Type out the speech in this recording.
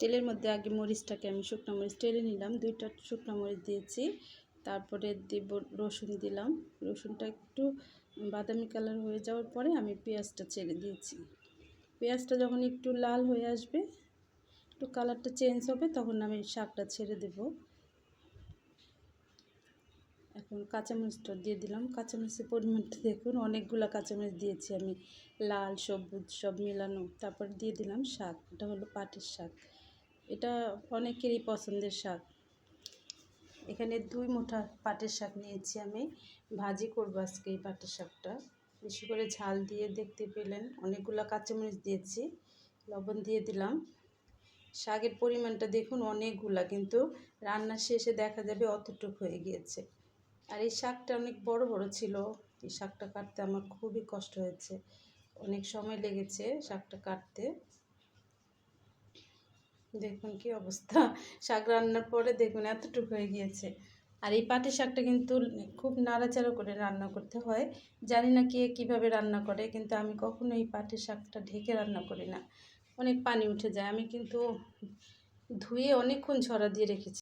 তেলের মধ্যে আগে মরিচটাকে আমি শুকনো মরিচ টেলে নিলাম, 2টা শুকনো মরিচ দিয়েছি। তারপরে দেব রসুন দিলাম। রসুনটা একটু বাদামি কালার হয়ে যাওয়ার পরে আমি পেঁয়াজটা ছেড়ে দিয়েছি। পেঁয়াজটা যখন একটু লাল হয়ে আসবে, একটু কালারটা চেঞ্জ হবে, তখন আমি শাকটা ছেড়ে দেব। এখন কাঁচামরিচটা দিয়ে দিলাম। কাঁচামরিচের পরিমাণটা দেখুন, অনেকগুলো কাঁচামরিচ দিয়েছি আমি, লাল সবুজ সব মিলানো। তারপর দিয়ে দিলাম শাক। এটা হলো পাটের শাক, এটা অনেকেরই পছন্দের শাক। এখানে 2 মুঠা পাটের শাক নিয়েছি আমি, ভাজি করবো আজকে এই পাটের শাকটা। বেশি করে ঝাল দিয়ে, দেখতে পেলেন অনেকগুলো কাঁচামরিচ দিয়েছি, লবণ দিয়ে দিলাম। শাকের পরিমাণটা দেখুন অনেকগুলা, কিন্তু রান্নার শেষে দেখা যাবে অতটুকু হয়ে গিয়েছে। আর এই শাকটা অনেক বড় বড় ছিল। এই শাকটা কাটতে আমার খুবই কষ্ট হয়েছে, অনেক সময় লেগেছে শাকটা কাটতে। দেখুন কি অবস্থা, শাক রান্নার পরে দেখুন এতটুকু হয়ে গিয়েছে। আর এই পাটের শাকটা কিন্তু খুব নাড়াচাড়া করে রান্না করতে হয়। জানি না কে কীভাবে রান্না করে, কিন্তু আমি কখনো এই পাটের শাকটা ঢেকে রান্না করি না, অনেক পানি উঠে যায়। আমি কিন্তু ধুয়ে অনেকক্ষণ ঝরা দিয়ে রেখেছি।